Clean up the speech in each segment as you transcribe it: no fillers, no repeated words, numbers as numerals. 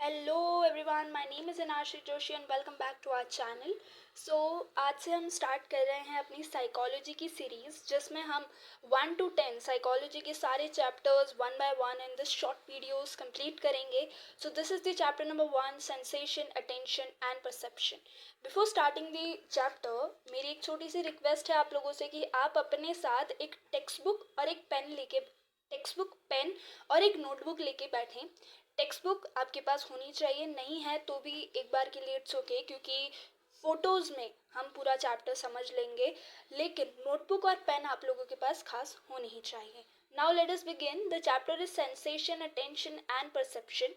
Hello everyone, my name is Anashi Joshi and welcome back to our channel. आज से हम start कर रहे हैं अपनी साइकोलॉजी की सीरीज़, जिसमें हम 1 to 10 साइकोलॉजी के सारे chapters one by one in this short videos complete करेंगे। So this is the chapter number 1, sensation, attention and perception. Before starting the chapter, मेरी एक छोटी सी रिक्वेस्ट है आप लोगों से कि आप अपने साथ एक टेक्स्ट बुक पेन और एक नोटबुक लेके बैठें। टेक्स्ट बुक आपके पास होनी चाहिए, नहीं है तो भी एक बार के लिए इट्स ओके, क्योंकि फोटोज़ में हम पूरा चैप्टर समझ लेंगे, लेकिन नोटबुक और पेन आप लोगों के पास खास होनी ही चाहिए। Now let us begin. The chapter is sensation, attention and perception.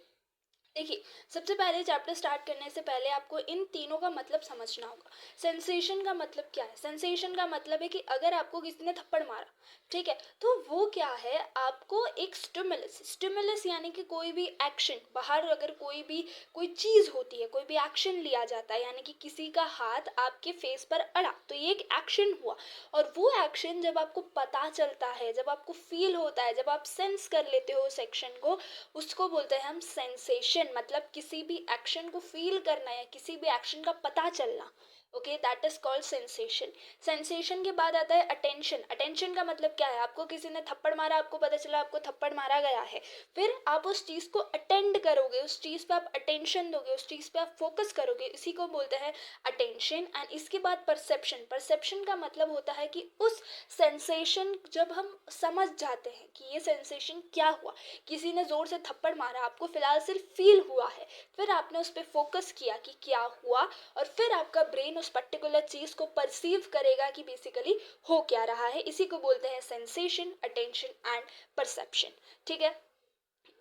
देखिए, सबसे पहले चैप्टर स्टार्ट करने से पहले आपको इन तीनों का मतलब समझना होगा। सेंसेशन का मतलब क्या है? सेंसेशन का मतलब है कि अगर आपको किसी ने थप्पड़ मारा, ठीक है, तो वो क्या है, आपको एक स्टिमुलस यानी कि कोई भी एक्शन बाहर, अगर कोई चीज़ होती है, कोई भी एक्शन लिया जाता है, यानी कि किसी का हाथ आपके फेस पर अड़ा, तो ये एक एक्शन हुआ। और वो एक्शन जब आपको पता चलता है, जब आपको फील होता है, जब आप सेंस कर लेते हो उस एक्शन को, उसको बोलते हैं हम सेंसेशन। मतलब किसी भी एक्शन को फील करना या किसी भी एक्शन का पता चलना। Okay, that is called sensation. Sensation के बाद आता है अटेंशन। अटेंशन का मतलब क्या है? आपको किसी ने थप्पड़ मारा, आपको पता चला आपको थप्पड़ मारा गया है, फिर आप उस चीज़ को अटेंड करोगे, उस चीज़ पे आप अटेंशन दोगे, उस चीज़ पे आप फोकस करोगे, इसी को बोलते हैं अटेंशन। एंड इसके बाद परसेप्शन। परसेप्शन का मतलब होता है कि उस सेंसेशन, जब हम समझ जाते हैं कि ये सेंसेशन क्या हुआ, किसी ने ज़ोर से थप्पड़ मारा, आपको फ़िलहाल सिर्फ फील हुआ है, फिर आपने उस पर फोकस किया कि क्या हुआ, और फिर आपका ब्रेन उस पर्टिकुलर चीज़ को परसीव करेगा कि बेसिकली हो क्या रहा है। इसी को बोलते हैं सेंसेशन, अटेंशन एंड परसेप्शन। ठीक है,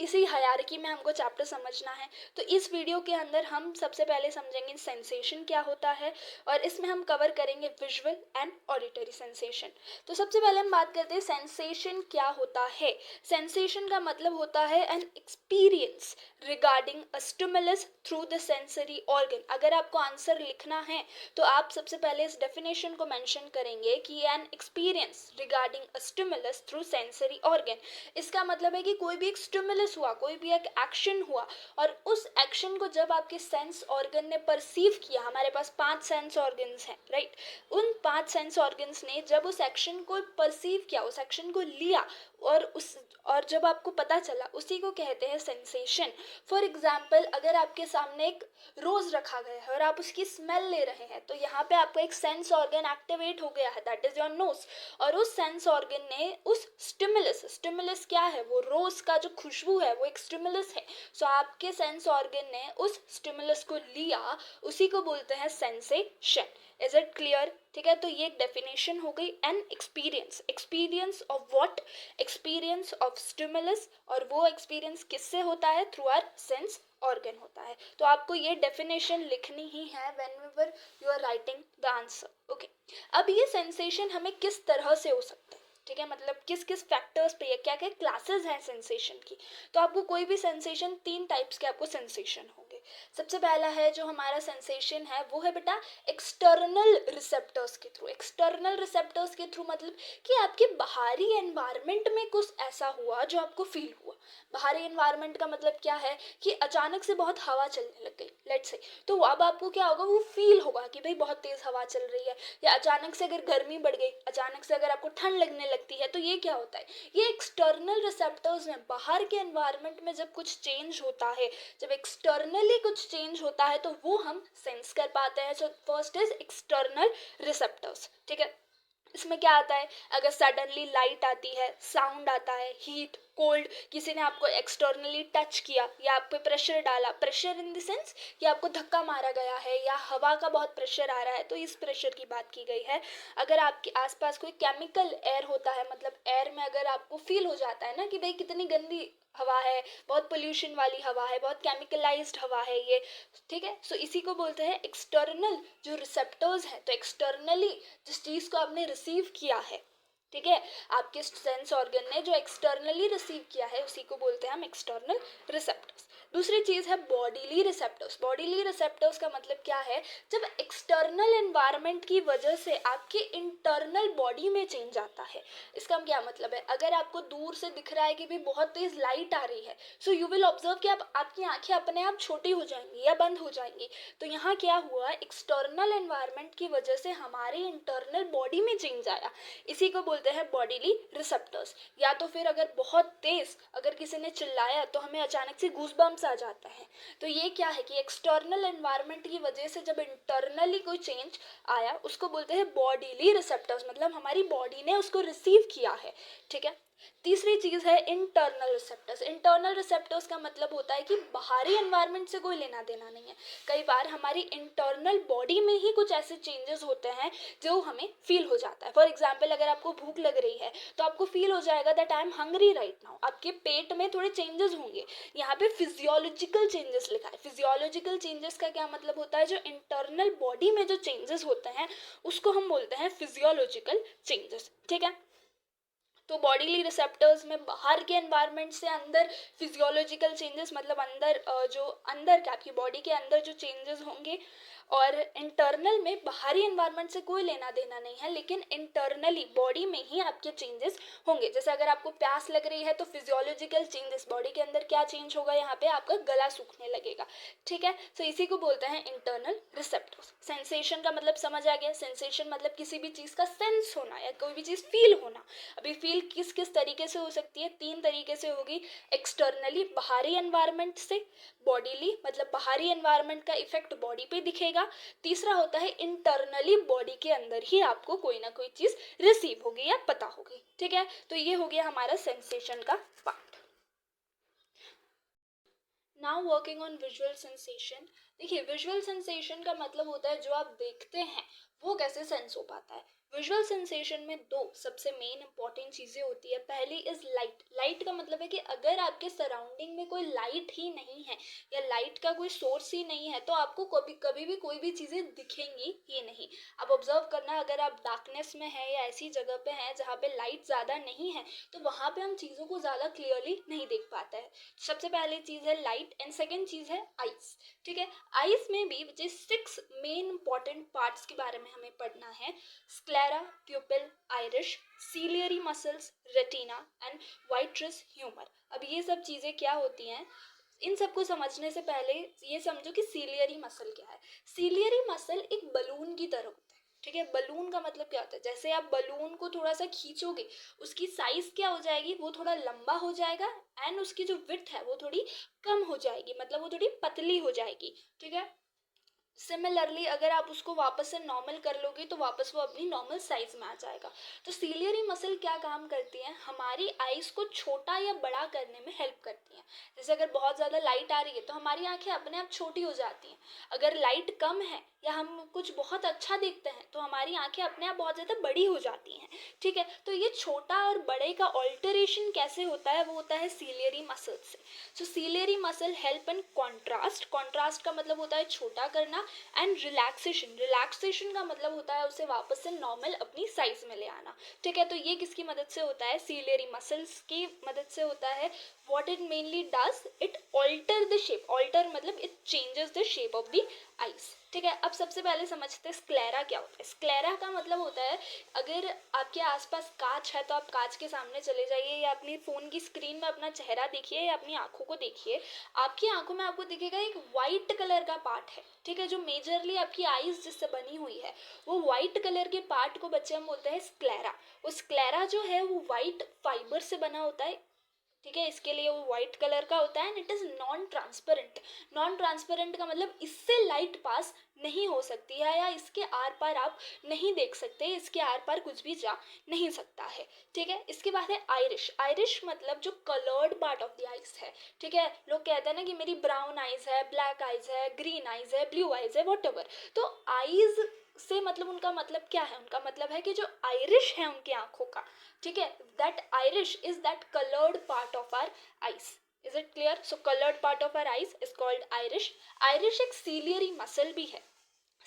इसी हायरार्की में हमको चैप्टर समझना है। तो इस वीडियो के अंदर हम सबसे पहले समझेंगे सेंसेशन क्या होता है, और इसमें हम कवर करेंगे विजुअल एंड ऑडिटरी सेंसेशन। तो सबसे पहले हम बात करते हैं सेंसेशन क्या होता है। सेंसेशन का मतलब होता है an experience regarding a stimulus through the sensory organ. अगर आपको आंसर लिखना है तो आप सबसे पहले इस डेफिनेशन को मेंशन करेंगे कि an experience regarding a stimulus through sensory organ. इसका मतलब है कि कोई भी एक स्टिमुलस हुआ, कोई भी एक एक्शन हुआ, और उस एक्शन को जब आपके सेंस ऑर्गन ने परसीव किया। हमारे पास 5 सेंस ऑर्गन्स हैं, राइट? उन 5 सेंस ऑर्गन्स ने जब उस एक्शन को परसीव किया, उस एक्शन को लिया, और जब आपको पता चला, उसी को कहते हैं सेंसेशन। फॉर एग्जाम्पल, अगर आपके सामने एक रोज रखा गया है और आप उसकी स्मेल ले रहे हैं, तो यहाँ पे आपका एक सेंस ऑर्गन एक्टिवेट हो गया है, दैट इज योर नोज। और उस सेंस ऑर्गन ने उस स्टिमुलस क्या है, वो रोज का जो खुशबू है वो एक स्टिमुलस है। सो आपके सेंस ऑर्गन ने उस स्टिमुलस को लिया, उसी को बोलते हैं सेंसेशन। Is it clear? ठीक है, तो ये एक डेफिनेशन हो गई। An experience, experience of what? Experience of stimulus. और वो एक्सपीरियंस किससे होता है? थ्रू आवर सेंस ऑर्गन होता है। तो आपको ये डेफिनेशन लिखनी ही है whenever you are writing the answer. Okay, अब ये सेंसेशन हमें किस तरह से हो सकता है? ठीक है, मतलब किस किस फैक्टर्स पे, या क्या क्या क्लासेस हैं सेंसेशन की। तो आपको कोई भी सेंसेशन, 3 टाइप्स के आपको सेंसेशन होंगे। सबसे पहला है जो हमारा सेंसेशन है, वो है बेटा एक्सटर्नल रिसेप्टर्स के थ्रू। एक्सटर्नल रिसेप्टर्स के थ्रू मतलब कि आपके बाहरी एनवायरनमेंट में कुछ ऐसा हुआ जो आपको फील हुआ। बाहरी एनवायरनमेंट का मतलब क्या है कि अचानक से बहुत हवा चलने लग गई, लेट्स से, तो अब आपको क्या होगा, वो फील होगा कि भाई बहुत तेज हवा चल रही है। या अचानक से अगर गर्मी बढ़ गई, अचानक से अगर आपको ठंड लगने लगती है, तो ये क्या होता है? ये एक्सटर्नल रिसेप्टर्स में, बाहर के एनवायरनमेंट में जब कुछ चेंज होता है, जब एक्सटर्नली कुछ चेंज होता है, तो वो हम सेंस कर पाते हैं। So first is external receptors. ठीक है, इसमें क्या आता है? अगर सडनली लाइट आती है, साउंड आता है, हीट, कोल्ड, किसी ने आपको एक्सटर्नली टच किया या आप पे प्रेशर डाला, प्रेशर इन द सेंस कि आपको धक्का मारा गया है, या हवा का बहुत प्रेशर आ रहा है, तो इस प्रेशर की बात की गई है। अगर आपके आसपास कोई केमिकल एयर होता है, मतलब एयर में अगर आपको फील हो जाता है ना कि भाई कितनी गंदी हवा है, बहुत पोल्यूशन वाली हवा है, बहुत केमिकलाइज्ड हवा है ये, ठीक है, सो इसी को बोलते हैं एक्सटर्नल जो रिसेप्टर्स हैं। तो एक्सटर्नली जिस चीज़ को आपने रिसीव किया है, ठीक है, आपके सेंस ऑर्गन ने जो एक्सटर्नली रिसीव किया है, उसी को बोलते हैं हम एक्सटर्नल रिसेप्टर्स। दूसरी चीज़ है बॉडीली रिसेप्टर्स। बॉडीली रिसेप्टर्स का मतलब क्या है, जब एक्सटर्नल एनवायरनमेंट की वजह से आपके इंटरनल बॉडी में चेंज आता है। इसका क्या मतलब है, अगर आपको दूर से दिख रहा है कि भी बहुत तेज लाइट आ रही है, सो यू विल ऑब्जर्व कि आपकी आंखें अपने आप छोटी हो जाएंगी या बंद हो जाएंगी। तो यहाँ क्या हुआ, एक्सटर्नल एनवायरनमेंट की वजह से हमारे इंटरनल बॉडी में चेंज आया, इसी को बोलते हैं बॉडीली रिसेप्टर्स। या तो फिर अगर बहुत तेज अगर किसी ने चिल्लाया तो हमें अचानक से गूज़बम्प्स आ जाता है। तो ये क्या है कि एक्सटर्नल एनवायरनमेंट की वजह से जब इंटरनली कोई चेंज आया उसको बोलते हैं बॉडीली रिसेप्टर्स, मतलब हमारी बॉडी ने उसको रिसीव किया है। ठीक है। तीसरी चीज़ है इंटरनल रिसेप्टर्स। इंटरनल रिसेप्टर्स का मतलब होता है कि बाहरी एनवायरनमेंट से कोई लेना देना नहीं है। कई बार हमारी इंटरनल बॉडी में ही कुछ ऐसे चेंजेस होते हैं जो हमें फील हो जाता है। फॉर एग्जाम्पल, अगर आपको भूख लग रही है तो आपको फील हो जाएगा that I am hungry right now, आपके पेट में थोड़े चेंजेस होंगे। यहाँ पे फिजियोलॉजिकल चेंजेस लिखा है। फिजियोलॉजिकल चेंजेस का क्या मतलब होता है, जो इंटरनल बॉडी में जो चेंजेस होते हैं उसको हम बोलते हैं फिजियोलॉजिकल चेंजेस। ठीक है। तो बॉडीली रिसेप्टर्स में बाहर के एनवायरनमेंट से अंदर फिजियोलॉजिकल चेंजेस, मतलब अंदर जो अंदर के आपकी बॉडी के अंदर जो चेंजेस होंगे, और इंटरनल में बाहरी एनवायरनमेंट से कोई लेना देना नहीं है, लेकिन इंटरनली बॉडी में ही आपके चेंजेस होंगे। जैसे अगर आपको प्यास लग रही है तो फिजियोलॉजिकल चेंजेस, बॉडी के अंदर क्या चेंज होगा, यहाँ पे आपका गला सूखने लगेगा। ठीक है। तो इसी को बोलते हैं इंटरनल रिसेप्टर्स। सेंसेशन का मतलब समझ आ गया। सेंसेशन मतलब किसी भी चीज़ का सेंस होना या कोई भी चीज़ फील होना। अभी फील किस किस तरीके से हो सकती है, 3 तरीके से होगी। एक्सटर्नली बाहरी एनवायरनमेंट से, बॉडीली मतलब बाहरी एनवायरनमेंट का इफेक्ट बॉडी पे दिखेगा। तीसरा होता है इंटरनली बॉडी के अंदर ही आपको कोई ना कोई चीज़ रिसीव होगी या पता होगी। ठीक है। तो ये हो गया हमारा सेंसेशन का part. Now working on visual sensation. देखिए, विजुअल सेंसेशन का मतलब होता है जो आप देखते हैं वो कैसे सेंस हो पाता है। विजुअल सेंसेशन में 2 सबसे मेन इंपॉर्टेंट चीज़ें होती है। पहली इज लाइट। लाइट का मतलब है कि अगर आपके सराउंडिंग में कोई लाइट ही नहीं है या लाइट का कोई सोर्स ही नहीं है तो आपको कभी कभी भी कोई भी चीज़ें दिखेंगी ही नहीं। आप ऑब्जर्व करना, अगर आप डार्कनेस में है या ऐसी जगह पे हैं जहाँ पे लाइट ज़्यादा नहीं है तो वहाँ पे हम चीज़ों को ज़्यादा क्लियरली नहीं देख पाते हैं। सबसे पहली चीज़ है लाइट एंड सेकेंड चीज़ है आइस। ठीक है। आइस में भी which is 6 main important parts के बारे में हमें पढ़ना है। Sclera, प्यूपिल, Irish, ciliary muscles, retina and vitreous humour. अब ये सब चीज़ें क्या होती हैं, इन सबको समझने से पहले ये समझो कि सीलियरी मसल क्या है। सीलियरी मसल एक बलून की तरह होता है। ठीक है। बलून का मतलब क्या होता है, जैसे आप बलून को थोड़ा सा खींचोगे उसकी साइज क्या हो जाएगी, वो थोड़ा लंबा हो जाएगा एंड उसकी जो विड्थ है वो थोड़ी कम हो जाएगी, मतलब वो थोड़ी पतली हो जाएगी। ठीक है। सिमिलरली अगर आप उसको वापस से नॉर्मल कर लोगे तो वापस वो अपनी नॉर्मल साइज में आ जाएगा। तो सीलियरी मसल क्या काम करती है, हमारी आइज को छोटा या बड़ा करने में हेल्प करती हैं। जैसे अगर बहुत ज़्यादा लाइट आ रही है तो हमारी आंखें अपने आप छोटी हो जाती हैं। अगर लाइट कम है या हम कुछ बहुत अच्छा देखते हैं तो हमारी आंखें अपने आप बहुत ज़्यादा बड़ी हो जाती हैं। ठीक है। तो ये छोटा और बड़े का ऑल्टरेशन कैसे होता है, वो होता है सीलियरी मसल से। So ciliary muscle help in contrast. Contrast का मतलब होता है छोटा करना, एंड रिलैक्सेशन। रिलैक्सेशन का मतलब होता है उसे वापस से नॉर्मल अपनी साइज में ले आना। ठीक है। तो ये किसकी मदद से होता है, सीलियरी मसल्स की मदद से होता है। What it mainly does, it alter the shape. Alter मतलब it changes the shape of the eyes. ठीक है। अब सबसे पहले समझते हैं स्क्लेरा क्या होता है। स्क्लेरा का मतलब होता है, अगर आपके आसपास कांच है तो आप कांच के सामने चले जाइए या अपनी फ़ोन की स्क्रीन में अपना चेहरा देखिए या अपनी आंखों को देखिए। आपकी आंखों में आपको दिखेगा एक वाइट कलर का पार्ट है। ठीक है। जो मेजरली आपकी आईज जिससे बनी हुई है वो वाइट कलर के पार्ट को बच्चे हम बोलते हैं स्क्लेरा। वो स्क्लेरा जो है वो वाइट फाइबर से बना होता है। ठीक है। इसके लिए वो वाइट कलर का होता है and it is non transparent. Non transparent का मतलब इससे लाइट पास नहीं हो सकती है या इसके आर पार आप नहीं देख सकते, इसके आर पार कुछ भी जा नहीं सकता है। ठीक है। इसके बाद है आइरिश। आइरिश मतलब जो coloured part of the eyes है। ठीक है। लोग कहते हैं ना कि मेरी ब्राउन आइज है, ब्लैक आइज है, ग्रीन आइज है, ब्लू आइज है, वॉट एवर। तो आइज से मतलब उनका मतलब क्या है, उनका मतलब है कि जो आइरिश है उनकी आंखों का, ठीक है, that iris is that coloured part of our eyes. Is it clear? So coloured part of our eyes is called iris. Iris एक सीलियरी मसल भी है।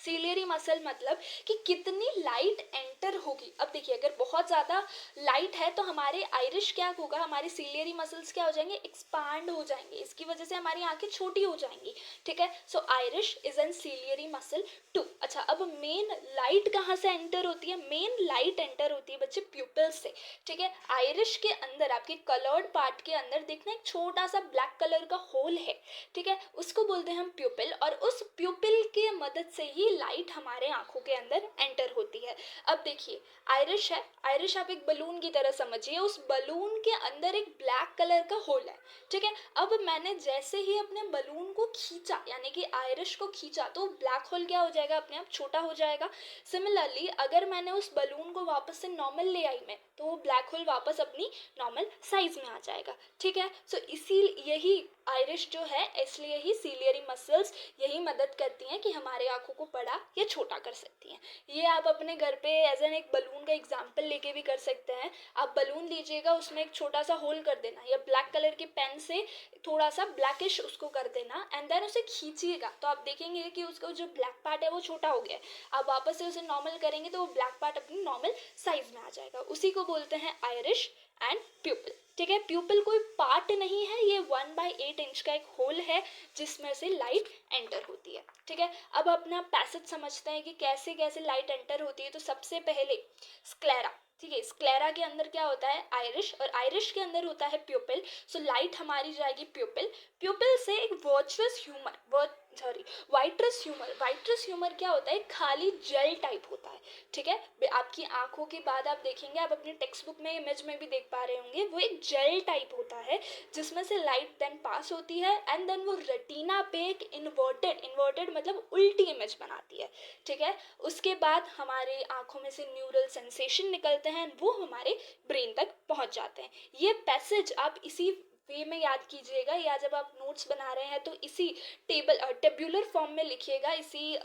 सीलियरी मसल मतलब कि कितनी लाइट एंटर होगी। अब देखिए, अगर बहुत ज़्यादा लाइट है तो हमारे आइरिश क्या होगा, हमारे सीलियरी मसल्स क्या हो जाएंगे, एक्सपांड हो जाएंगे, इसकी वजह से हमारी आंखें छोटी हो जाएंगी। ठीक है, so iris is an ciliary muscle too. अच्छा, अब मेन लाइट कहाँ से एंटर होती है, मेन लाइट एंटर होती है बच्चे प्यूपिल से। ठीक है, आइरिश के अंदर आपके कलर्ड पार्ट के अंदर देखना एक छोटा सा ब्लैक कलर का होल है। ठीक है, उसको बोलते हैं हम प्यूपिल, और उस प्यूपिल के मदद से ही लाइट हमारे आंखों के अंदर एंटर होती है। अब देखिए, आइरिश है, आइरिश आप एक बलून की तरह समझिए, उस बलून के अंदर एक ब्लैक कलर का होल है। ठीक है, अब मैंने जैसे ही अपने बलून को खींचा, यानी कि आइरिश को खींचा, तो ब्लैक होल क्या हो जाएगा, अपने आप छोटा हो जाएगा। सिमिलरली अगर मैंने उस बलून को वापस से नॉर्मल ले आई मैं, तो वो ब्लैक होल वापस अपनी नॉर्मल साइज में आ जाएगा। ठीक है, सो इसी यही आइरिश जो है, इसलिए ही सीलियरी मसल्स यही मदद करती हैं कि हमारे आंखों को बड़ा या छोटा कर सकती हैं। ये आप अपने घर पे एज एन एक बलून का एग्जाम्पल लेके भी कर सकते हैं। आप बलून लीजिएगा, उसमें एक छोटा सा होल कर देना, या ब्लैक कलर के पेन से थोड़ा सा ब्लैकिश उसको कर देना, एंड देन उसे खींचिएगा, तो आप देखेंगे कि उसका जो ब्लैक पार्ट है वो छोटा हो गया है। आप वापस से उसे नॉर्मल करेंगे तो वो ब्लैक पार्ट अपनी नॉर्मल साइज में आ जाएगा। उसी को बोलते हैं आइरिश एंड प्यूपिल। ठीक है, प्यूपिल कोई पार्ट नहीं है, ये 1/8 इंच का एक होल है जिसमें से लाइट एंटर होती है। ठीक है, अब अपना पैसेज समझते हैं कि कैसे कैसे लाइट एंटर होती है। तो सबसे पहले स्क्लेरा। ठीक है, स्क्लेरा के अंदर क्या होता है, आइरिश, और आइरिश के अंदर होता है प्यूपिल। सो लाइट हमारी जाएगी प्यूपिल, प्यूपिल से एक virtuous humour vitreous humour. Vitreous humour क्या होता है, खाली जेल टाइप होता है। ठीक है, आपकी आंखों के बाद आप देखेंगे, आप अपनी टेक्स्ट बुक में इमेज में भी देख पा रहे होंगे, वो एक जेल टाइप होता है जिसमें से लाइट देन पास होती है, एंड देन वो रेटिना पे एक इन्वर्टेड मतलब उल्टी इमेज बनाती है। ठीक है, उसके बाद हमारे आंखों में से न्यूरल सेंसेशन निकलते हैं, वो हमारे ब्रेन तक पहुंच जाते हैं। ये पैसेज आप इसी वे में याद कीजिएगा, या जब आप नोट्स बना रहे हैं तो इसी टेब्यूलर फॉर्म में लिखिएगा, इसी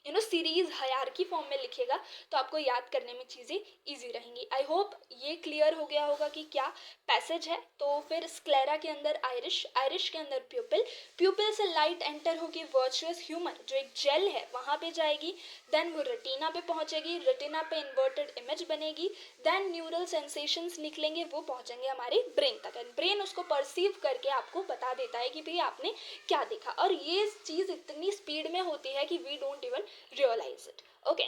सीरीज हायरार्की फॉर्म में लिखेगा, तो आपको याद करने में चीज़ें इजी रहेंगी। आई होप ये क्लियर हो गया होगा कि क्या पैसेज है। तो फिर स्क्लेरा के अंदर आइरिश, आइरिश के अंदर प्यूपिल, प्यूपिल से लाइट एंटर होगी वर्चुअस ह्यूमर जो एक जेल है वहाँ पे जाएगी, देन वो रेटिना पे पहुँचेगी, रेटिना पे इन्वर्टेड इमेज बनेगी, देन न्यूरल सेंसेशंस निकलेंगे, वो पहुँचेंगे हमारे ब्रेन तक, एंड ब्रेन उसको परसीव करके आपको बता देता है कि भाई आपने क्या देखा। और ये चीज़ इतनी स्पीड में होती है कि we don't even realise it. Okay,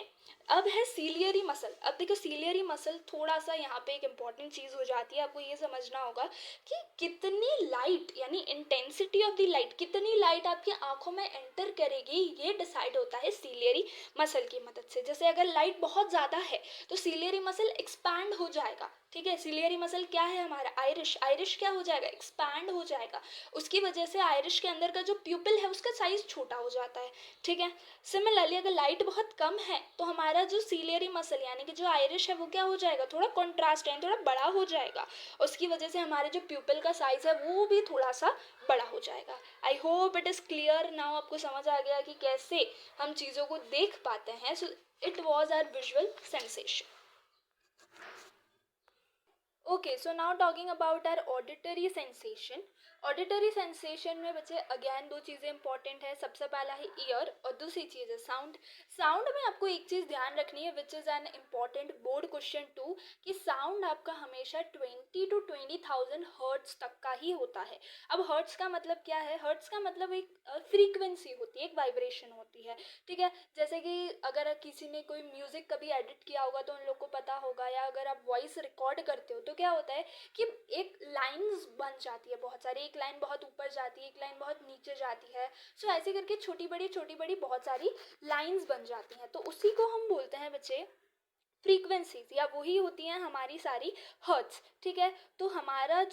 अब है सीलियरी मसल। अब देखो, सीलियरी मसल थोड़ा सा यहाँ पे एक इम्पॉर्टेंट चीज़ हो जाती है, आपको ये समझना होगा कि कितनी लाइट, यानी इंटेंसिटी ऑफ द लाइट, कितनी लाइट आपकी आंखों में एंटर करेगी, ये डिसाइड होता है सीलियरी मसल की मदद से। जैसे अगर लाइट बहुत ज़्यादा है तो सीलियरी मसल एक्सपैंड हो जाएगा। ठीक है, सीलियरी मसल क्या है हमारा, आइरिश, आइरिश क्या हो जाएगा, एक्सपैंड हो जाएगा। उसकी वजह से आइरिश के अंदर का जो प्यूपिल है उसका साइज छोटा हो जाता है। ठीक है, सिमिलरली अगर लाइट बहुत कम है तो हमारा जो सीलियरी मसल यानी कि जो आइरिश है वो क्या हो जाएगा, थोड़ा कॉन्ट्रास्ट है, थोड़ा बड़ा हो जाएगा। उसकी वजह से हमारे जो प्यूपिल का साइज है वो भी थोड़ा सा बड़ा हो जाएगा। I hope it is clear now, आपको समझ आ गया कि कैसे हम चीज़ों को देख पाते हैं। So it was our visual sensation. Okay, so now talking about our auditory sensation. Auditory sensation में बच्चे अगेन दो चीज़ें इंपॉर्टेंट है। सबसे पहला है ईयर और दूसरी चीज़ है साउंड। साउंड में आपको एक चीज़ ध्यान रखनी है which is an important board question too, कि साउंड आपका हमेशा 20 to 20,000 हर्ट्स तक का ही होता है। अब हर्ट्स का मतलब क्या है, हर्ट्स का मतलब एक फ्रीक्वेंसी होती है, एक वाइब्रेशन होती है। ठीक है, जैसे कि अगर किसी ने कोई म्यूज़िक कभी एडिट किया होगा तो उन लोग को पता होगा, या अगर आप वॉइस रिकॉर्ड करते हो तो क्या होता है कि एक लाइंस बन जाती है बहुत सारी, एक लाइन बहुत ऊपर जाती है, एक लाइन बहुत नीचे जाती है। सो ऐसे करके छोटी बड़ी बहुत सारी लाइंस बन जाती हैं, तो उसी को हम बोलते हैं बच्चे फ्रीक्वेंसीज, या वही होती हैं हमारी सारी हर्ट्स। ठीक है, तो हमारा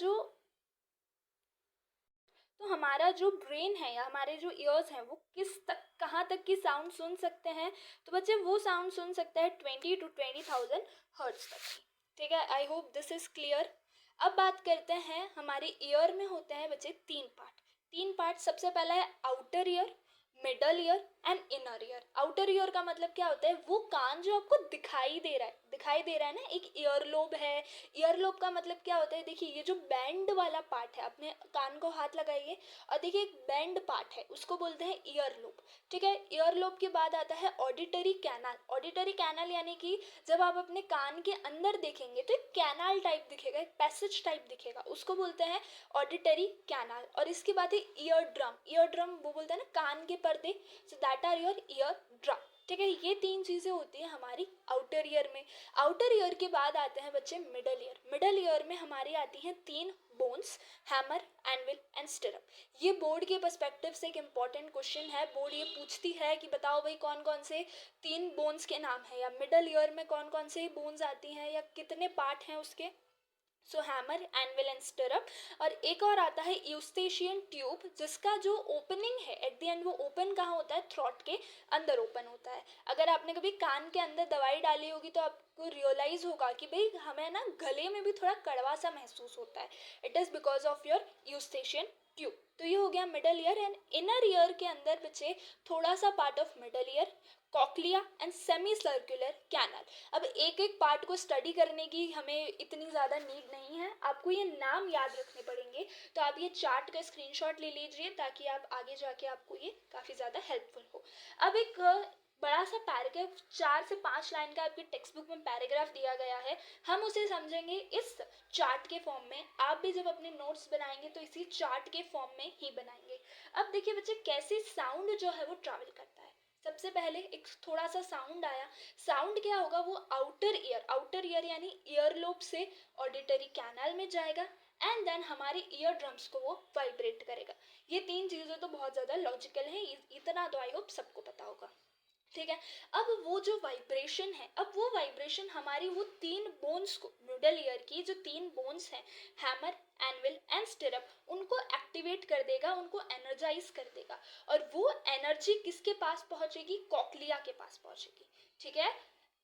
जो ब्रेन है या हमारे जो ईयर्स हैं वो किस तक, कहाँ तक की साउंड सुन सकते हैं, तो बच्चे वो साउंड सुन सकते हैं 20 to 20,000 हर्ट्ज तक की। ठीक है, I hope this is clear. अब बात करते हैं, हमारे ईयर में होते हैं बच्चे तीन पार्ट। सबसे पहला है outer ear, middle ear and inner ear. Outer ear का मतलब क्या होता है, वो कान जो आपको दिखाई दे रहा है, दिखाई दे रहा है ना, एक ईयर लोब है। ईयर लोब का मतलब क्या होता है, देखिए ये जो बैंड वाला पार्ट है, अपने कान को हाथ लगाइए और देखिए एक बैंड पार्ट है, उसको बोलते हैं ईयर लोब। ठीक है, ईयर लोब के बाद आता है ऑडिटरी कैनाल। ऑडिटरी कैनाल यानी कि जब आप अपने कान के अंदर देखेंगे तो एक कैनाल टाइप दिखेगा, एक पैसेज टाइप दिखेगा, उसको बोलते हैं ऑडिटरी कैनाल। और इसके बाद है ईयर ड्रम। ईयर ड्रम वो बोलते हैं ना कान के पर्दे, so that are your ear drum. ठीक है, ये तीन चीज़ें होती हैं हमारी आउटर ईयर में। आउटर ईयर के बाद आते हैं बच्चे मिडल ईयर। मिडल ईयर में हमारी आती हैं तीन bones, hammer, anvil and stirrup. ये बोर्ड के पर्सपेक्टिव से एक इम्पॉर्टेंट क्वेश्चन है। बोर्ड ये पूछती है कि बताओ भाई कौन कौन से तीन बोन्स के नाम है, या मिडल ईयर में कौन कौन से बोन्स आती हैं, या कितने पार्ट हैं उसके। सो हैमर, एनविल एंड स्टिरअप। और एक और आता है यूस्टेशियन ट्यूब, जिसका जो ओपनिंग है एट द एंड, वो ओपन कहाँ होता है, थ्रॉट के अंदर ओपन होता है। अगर आपने कभी कान के अंदर दवाई डाली होगी तो आपको रियलाइज होगा कि भाई हमें ना गले में भी थोड़ा कड़वा सा महसूस होता है, it is because of your Eustachian tube. तो ये हो गया middle ear. And inner ear के अंदर बचे थोड़ा सा part of middle ear, cochlea and semi circular canal. अब एक एक पार्ट को स्टडी करने की हमें इतनी ज़्यादा नीड नहीं है, आपको ये नाम याद रखने पड़ेंगे। तो आप ये चार्ट का स्क्रीनशॉट ले लीजिए ताकि आप आगे जाके आपको ये काफ़ी ज़्यादा हेल्पफुल हो। अब एक बड़ा सा पैराग्राफ, 4 से 5 लाइन का आपकी टेक्स्ट बुक में पैराग्राफ दिया गया है, हम उसे समझेंगे इस चार्ट के फॉर्म में। आप भी जब अपने नोट्स बनाएंगे तो इसी चार्ट के फॉर्म में ही बनाएंगे। अब देखिए बच्चे, कैसे साउंड जो है वो ट्रैवल करता है। सबसे पहले एक थोड़ा सा साउंड आया, साउंड क्या होगा, वो आउटर ईयर यानी ईयर लोब से ऑडिटरी कैनाल में जाएगा एंड देन हमारे ईयर ड्रम्स को वो वाइब्रेट करेगा। ये तीन चीज़ें तो बहुत ज़्यादा लॉजिकल है, इतना तो आई होप सबको पता होगा। ठीक है, अब वो जो वाइब्रेशन है, अब वो वाइब्रेशन हमारी वो तीन बोन्स को, मिडल ईयर की जो तीन बोन्स हैं, हैमर, एनविल एंड स्टिरअप, उनको एक्टिवेट कर देगा, उनको एनर्जाइज कर देगा। और वो एनर्जी किसके पास पहुंचेगी, कॉक्लिया के पास पहुंचेगी। ठीक है,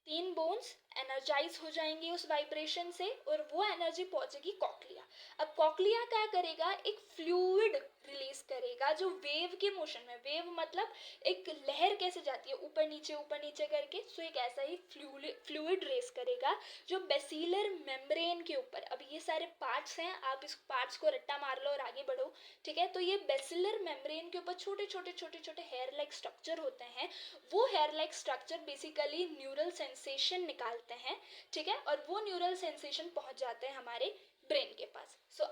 तीन बोन्स एनर्जाइज हो जाएंगे उस वाइब्रेशन से और वो एनर्जी पहुंचेगी कॉक्लिया। अब कॉक्लिया क्या करेगा, एक फ्लूइड रिलीज करेगा जो वेव के मोशन में, वेव मतलब एक लहर कैसे जाती है ऊपर नीचे करके, सो एक ऐसा ही फ्लूइड रेस करेगा जो बेसिलर मेम्ब्रेन के ऊपर। अब ये सारे पार्ट्स हैं, आप इस पार्ट्स को रट्टा मार लो और आगे बढ़ो। ठीक है, तो ये बेसिलर मेम्ब्रेन के ऊपर छोटे छोटे हेयर लाइक स्ट्रक्चर होते हैं। वो hair like structure basically neural sensation निकालते हैं। ठीक है, और वो न्यूरल सेंसेशन पहुंच जाते हैं हमारे ब्रेन के पास। सो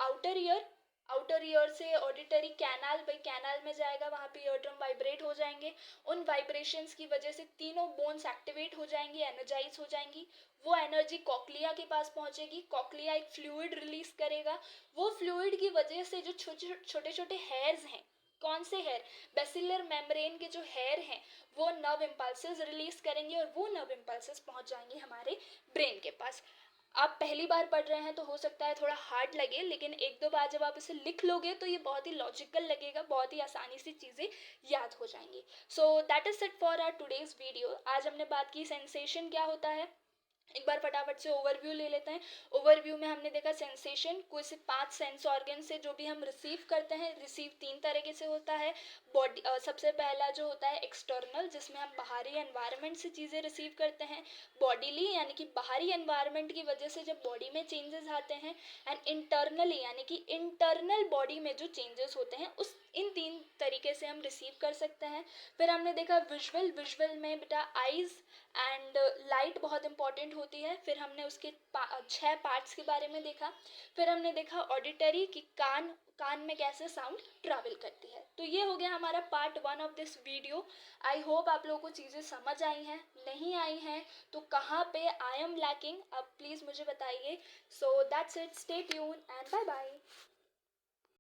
आउटर ईयर से ऑडिटरी कैनाल, भाई कैनाल में जाएगा, वहाँ पे ईयर ड्रम वाइब्रेट हो जाएंगे। उन वाइब्रेशंस की वजह से तीनों बोन्स एक्टिवेट हो जाएंगी, एनर्जाइज हो जाएंगी। वो एनर्जी कॉक्लिया के पास पहुंचेगी, कॉक्लिया एक फ्लूइड रिलीज करेगा। वो फ्लूइड की वजह से जो छोटे छोटे हेयर्स हैं, कौन से हेयर, बेसिलर मेम्ब्रेन के जो हेयर हैं, वो नर्व इम्पल्सेस रिलीज करेंगे और वो नर्व इम्पल्सेस पहुंच जाएंगे हमारे ब्रेन के पास। आप पहली बार पढ़ रहे हैं तो हो सकता है थोड़ा हार्ड लगे, लेकिन एक दो बार जब आप इसे लिख लोगे तो ये बहुत ही लॉजिकल लगेगा, बहुत ही आसानी से चीज़ें याद हो जाएंगी। So that is it for our today's video. आज हमने बात की सेंसेशन क्या होता है। एक बार फटाफट से ओवरव्यू ले लेते हैं। ओवरव्यू में हमने देखा सेंसेशन कोई से 5 सेंस ऑर्गन से जो भी हम रिसीव करते हैं, रिसीव 3 तरीके से होता है। बॉडी, सबसे पहला जो होता है एक्सटर्नल, जिसमें हम बाहरी एनवायरनमेंट से चीज़ें रिसीव करते हैं। बॉडीली यानी कि बाहरी एनवायरनमेंट की वजह से जब बॉडी में चेंजेस आते हैं। एंड इंटरनली यानी कि इंटरनल बॉडी में जो चेंजेस होते हैं, उस इन 3 तरीके से हम रिसीव कर सकते हैं। फिर हमने देखा विजुअल में बेटा आइज़ एंड लाइट बहुत इंपॉर्टेंट होती है। फिर हमने उसके 6 पार्ट्स के बारे में देखा। फिर हमने देखा ऑडिटरी कि कान में कैसे साउंड ट्रैवल करती है। तो ये हो गया हमारा part 1 of this video. I hope आप लोगों को चीज़ें समझ आई हैं। नहीं आई हैं तो कहाँ पे आई एम लैकिंग, अब प्लीज़ मुझे बताइए। So that's it, stay tune and bye bye.